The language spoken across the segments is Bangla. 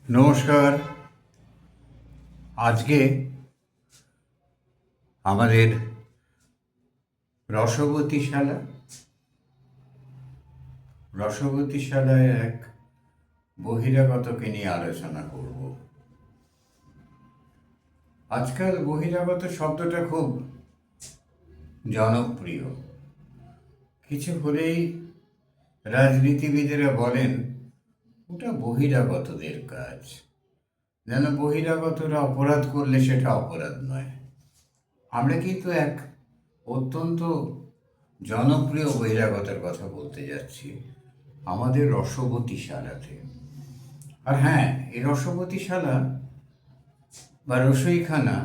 নমস্কার। আজকে আমাদের রসবতী শালায় এক বহিরাগতকে নিয়ে আলোচনা করব। আজকাল বহিরাগত শব্দটা খুব জনপ্রিয়। কিছু হলেই রাজনীতিবিদেরা বলেন ওটা বহিরাগতদের কাজ, যেন বহিরাগতরা অপরাধ করলে সেটা অপরাধ নয়। আমরা কিন্তু এক অত্যন্ত জনপ্রিয় বহিরাগতের কথা বলতে যাচ্ছি, আমাদের রসবতীশালাতে। আর হ্যাঁ, এই রসবতীশালা বা রসইখানা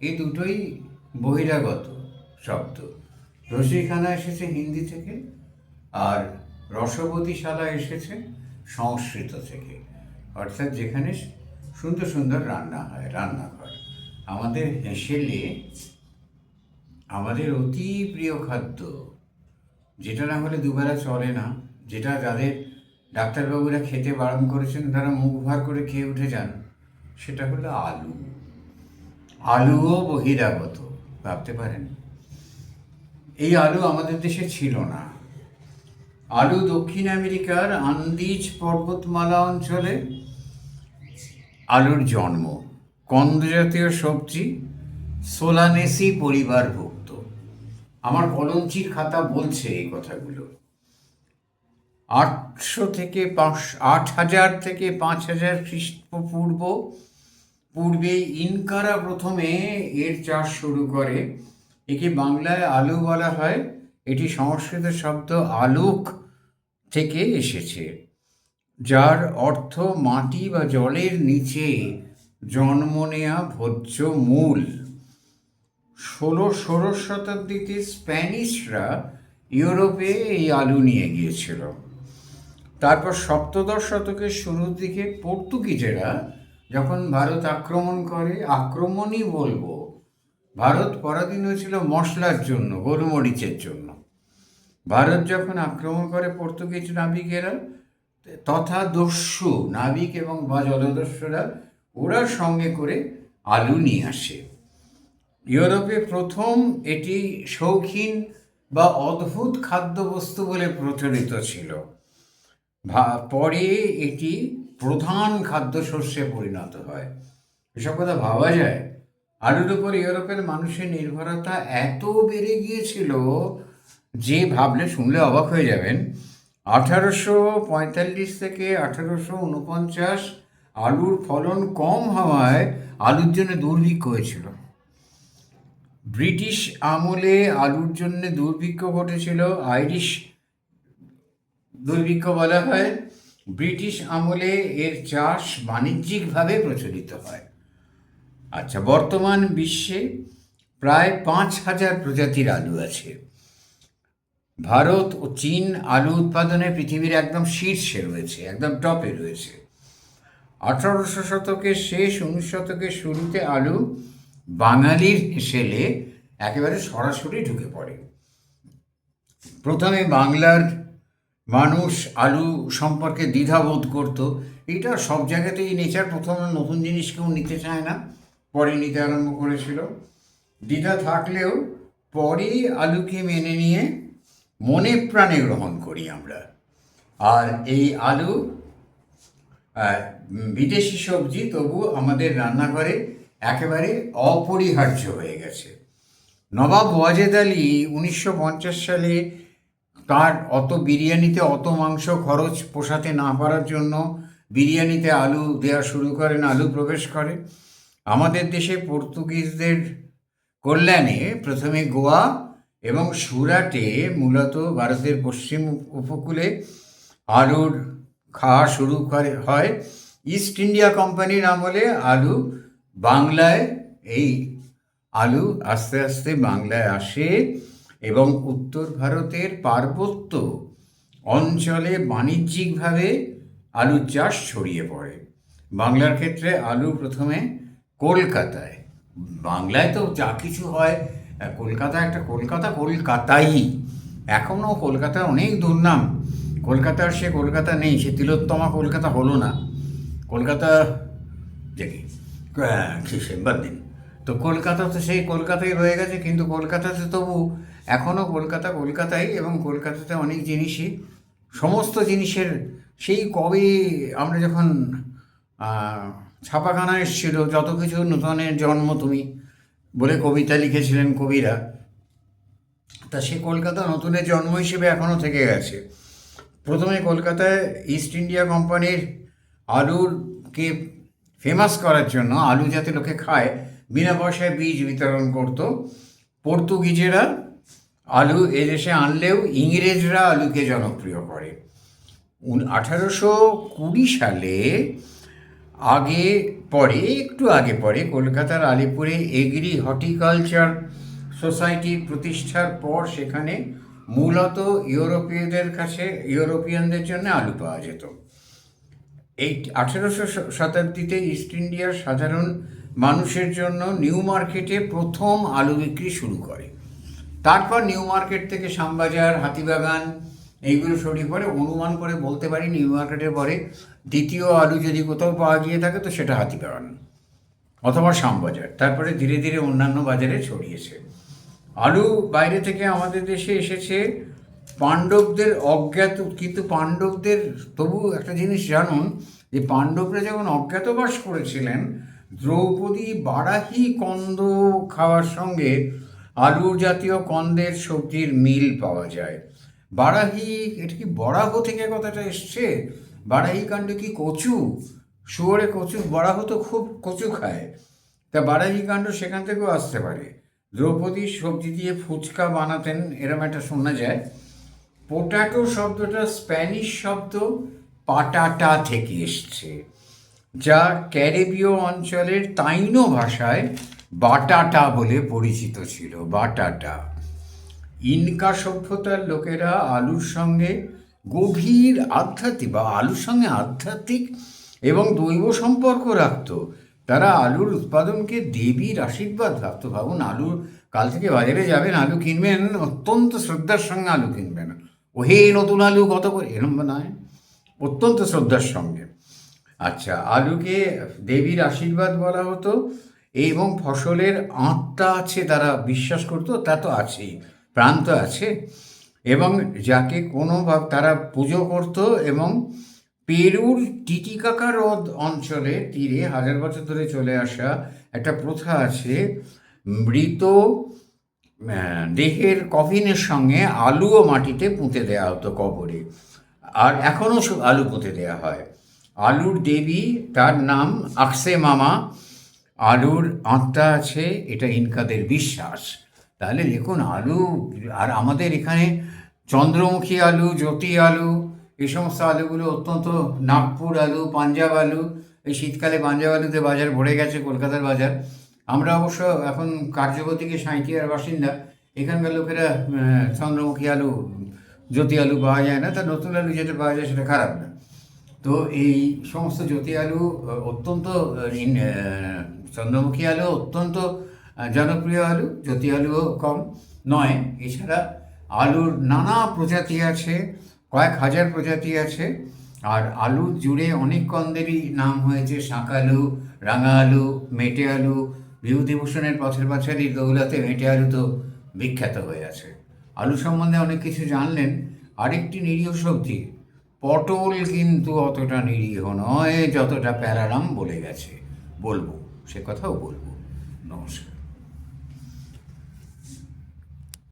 এই দুটোই বহিরাগত শব্দ। রসইখানা এসেছে হিন্দি থেকে, আর রসবতীশালা এসেছে সংস্কৃত থেকে, অর্থাৎ যেখানে সুন্দর সুন্দর রান্না হয়, রান্নাঘর। আমাদের হেঁসেলে আমাদের অতি প্রিয় খাদ্য, যেটা না হলে দুবেলা চলে না, যেটা যাদের ডাক্তারবাবুরা খেতে বারণ করেছেন তারা মুখ ভার করে খেয়ে উঠে যান, সেটা হলো আলু। আলুও বহিরাগত, ভাবতে পারেন। এই আলু আমাদের দেশে ছিল না। আলু দক্ষিণ আমেরিকার আন্দিজ পর্বতমালা অঞ্চলে আলুর জন্ম। কন্দ জাতীয় সবজি, সোলানেসি পরিবারভুক্ত। আমার কলঞ্চির খাতা বলছে এই কথাগুলো। 8,000 থেকে 5,000 খ্রিস্টপূর্ব পূর্বে ইনকারা প্রথমে এর চাষ শুরু করে। একে বাংলায় আলু বলা হয়। এটি সংস্কৃত শব্দ আলুক থেকে এসেছে, যার অর্থ মাটি বা জলের নিচে জন্ম নেয়া ভোজ্য মূল। 16 শতাব্দীতে স্প্যানিশরা ইউরোপে এই আলু নিয়ে গিয়েছিল। তারপর সপ্তদশ শতকের শুরুর দিকে পর্তুগিজেরা যখন ভারত আক্রমণ করে, আক্রমণই বলবো, ভারত পরাধীন হয়েছিল মশলার জন্য, গোলমরিচের জন্য। ভারত যখন আক্রমণ করে পর্তুগিজ নাবিকেরা তথা দস্যু নাবিক এবং বা জলদস্যুরা, ওরা সঙ্গে করে আলু নিয়ে আসে। ইউরোপে প্রথম এটি শৌখিন বা অদ্ভুত খাদ্যবস্তু বলে প্রচলিত ছিল। পরে এটি প্রধান খাদ্যশস্যে পরিণত হয়। এসব কথা ভাবা যায়? আলুর উপর ইউরোপের মানুষের নির্ভরতা এত বেড়ে গিয়েছিল যে ভাবলে শুনলে অবাক হয়ে যাবেন। 1845 থেকে 1849 আলুর ফলন কম হওয়ায় আলুর জন্য দুর্ভিক্ষ হয়েছিল। ব্রিটিশ আমলে আলুর জন্য দুর্ভিক্ষ ঘটেছিল, আইরিশ দুর্ভিক্ষ বলা হয়। ব্রিটিশ আমলে এর চাষ বাণিজ্যিকভাবে প্রচলিত হয়। আচ্ছা, বর্তমান বিশ্বে প্রায় 5,000 প্রজাতির আলু আছে। ভারত ও চীন আলু উৎপাদনে পৃথিবীর একদম শীর্ষে রয়েছে, একদম টপে রয়েছে। 1800 শতকের শেষ, 19 শতকের শুরুতে আলু বাঙালির হেসেলে একেবারে সরাসরি ঢুকে পড়ে। প্রথমে বাংলার মানুষ আলু সম্পর্কে দ্বিধাবোধ করত। এটা সব জায়গাতেই নেচার, প্রথমে নতুন জিনিস কেউ নিতে চায় না, পরে নিতে আরম্ভ করেছিল। দ্বিধা থাকলেও পরে আলুকে মেনে নিয়ে মনে প্রাণে গ্রহণ করি আমরা। আর এই আলু বিদেশি সবজি, তবু আমাদের রান্নাঘরে একেবারে অপরিহার্য হয়ে গেছে। নবাব ওয়াজেদ আলী 1950 সালে তার বিরিয়ানিতে অত মাংস খরচ পোষাতে না পারার জন্য বিরিয়ানিতে আলু দেওয়া শুরু করেন, আলু প্রবেশ করে। আমাদের দেশে পর্তুগিজদের কল্যাণে প্রথমে গোয়া এবং সুরাটে, মূলত ভারতের পশ্চিম উপকূলে আলুর খাওয়া শুরু হয়। ইস্ট ইন্ডিয়া কোম্পানির আমলে আলু বাংলায়, এই আলু আস্তে আস্তে বাংলায় আসে এবং উত্তর ভারতের পার্বত্য অঞ্চলে বাণিজ্যিকভাবে আলুর চাষ ছড়িয়ে পড়ে। বাংলার ক্ষেত্রে আলু প্রথমে কলকাতায়, বাংলায় তো যা কিছু হয়, কলকাতা একটা কলকাতাই। এখনও কলকাতার অনেক দুর্নাম। কলকাতার সে কলকাতা নেই, সে তিলোত্তমা কলকাতা হলো না। কলকাতা দেখি সে বাদ দিন। তো কলকাতা তো সেই কলকাতায় রয়ে গেছে, কিন্তু কলকাতাতে তবু এখনও কলকাতা কলকাতাই, এবং কলকাতাতে অনেক জিনিসই, সমস্ত জিনিসের সেই কবে আমরা যখন ছাপাখানা এসেছিল, যত কিছু নূতনের জন্ম তুমি বলে কবিতা লিখেছিলেন কবিরা, তা সে কলকাতা নতুনের জন্ম হিসেবে এখনও থেকে গেছে। প্রথমে কলকাতায় ইস্ট ইন্ডিয়া কোম্পানির আলুরকে ফেমাস করার জন্য, আলু যাতে লোকে খায়, বিনা পয়সায় বীজ বিতরণ করত। পর্তুগিজেরা আলু এদেশে আনলেও ইংরেজরা আলুকে জনপ্রিয় করে। 1820 সালে একটু আগে পরে কলকাতার আলিপুরে এগ্রি হর্টিকালচার সোসাইটির প্রতিষ্ঠার পর সেখানে মূলত ইউরোপিয়ানদের জন্য আলু পাওয়া যেত। এই 1800 শতাব্দীতে ইস্ট ইন্ডিয়ার সাধারণ মানুষের জন্য নিউ মার্কেটে প্রথম আলু বিক্রি শুরু করে। তারপর নিউ মার্কেট থেকে শ্যামবাজার, হাতিবাগান এইগুলো ছড়িয়ে পড়ে। অনুমান করে বলতে পারি নিউ মার্কেটের পরে দ্বিতীয় আলু যদি কোথাও পাওয়া গিয়ে থাকে তো সেটা হাতিবাগান অথবা শ্যামবাজার। তারপরে ধীরে ধীরে অন্যান্য বাজারে ছড়িয়েছে। আলু বাইরে থেকে আমাদের দেশে এসেছে পাণ্ডবদের অজ্ঞাত, কিন্তু পাণ্ডবদের তবু একটা জিনিস জানুন যে পাণ্ডবরা যখন অজ্ঞাতবাস করেছিলেন, দ্রৌপদী বারাহি কন্দ খাওয়ার সঙ্গে আলু জাতীয় কন্দের সবজির মিল পাওয়া যায়। বারাহি, এটা কি বরাহ থেকে কথাটা এসছে? বারাহি কাণ্ড কি কচু? শুয়োরে কচু, বরাহ তো খুব কচু খায়, তা বারাহি কাণ্ড সেখান থেকেও আসতে পারে। দ্রৌপদী সবজি দিয়ে ফুচকা বানাতেন, এরম একটা শোনা যায়। পোটাটো শব্দটা স্প্যানিশ শব্দ পাটাটা থেকে এসছে, যা ক্যারিবীয় অঞ্চলের তাইনো ভাষায় বাটাটা বলে পরিচিত ছিল। বাটাটা। ইনকা সভ্যতার লোকেরা আলুর সঙ্গে গভীর আধ্যাত্মিক এবং দৈব সম্পর্ক রাখত। তারা আলুর উৎপাদনকে দেবীর আশীর্বাদ ভাবত। ভাবুন, আলু কাল থেকে বাজারে যাবেন, আলু কিনবেন, অত্যন্ত শ্রদ্ধার সঙ্গে আলু কিনবেন। ও হে নতুন আলু কত করে, এরম নয়, অত্যন্ত শ্রদ্ধার সঙ্গে। আচ্ছা, আলুকে দেবীর আশীর্বাদ বলা হতো এবং ফসলের আত্মা আছে তারা বিশ্বাস করতো, তা তো আছেই, প্রাণ তো আছে, এবং যাকে কোনোভাবে তারা পুজো করত। এবং পেরুর টিটিকাকা হ্রদ অঞ্চলে তীরে 1000 বছর ধরে চলে আসা একটা প্রথা আছে, মৃত দেহের কফিনের সঙ্গে আলুও মাটিতে পুঁতে দেওয়া হতো কবরে, আর এখনও আলু পুঁতে দেওয়া হয়। আলুর দেবী, তার নাম আকসে মামা, আলুর আত্মা আছে, এটা ইনকাদের বিশ্বাস। তাহলে দেখুন, আলু, আর আমাদের এখানে চন্দ্রমুখী আলু, জ্যোতি আলু, এই সমস্ত আলুগুলো অত্যন্ত, নাগপুর আলু, পাঞ্জাব আলু, এই শীতকালে পাঞ্জাব আলুতে বাজার ভরে গেছে, কলকাতার বাজার। আমরা অবশ্য এখন কার্যকরীকে সাঁইথিয়ার বাসিন্দা, এখানকার লোকেরা চন্দ্রমুখী আলু, জ্যোতি আলু পাওয়া যায় না, তার নতুন আলু যেটা পাওয়া যায় সেটা খারাপ না। তো এই সমস্ত জ্যোতি আলু অত্যন্ত, চন্দ্রমুখী আলু অত্যন্ত জনপ্রিয় আলু, জ্যোতি আলুও কম নয়। এছাড়া আলুর নানা প্রজাতি আছে, কয়েক হাজার প্রজাতি আছে। আর আলু জুড়ে অনেক কন্দেরই নাম হয়েছে, শাঁকালু, রাঙা আলু, মেটে আলু। বিভূতিভূষণের পথের পাঁচালীর দৌলতে মেটে আলু তো বিখ্যাত হয়ে আছে। আলু সম্বন্ধে অনেক কিছু জানলেন। আরেকটি নিরীহ সবজি পটল, কিন্তু অতটা নিরীহ নয় যতটা প্যারারাম বলে গেছে। বলবো, সে কথাও বলবো। নমস্কার।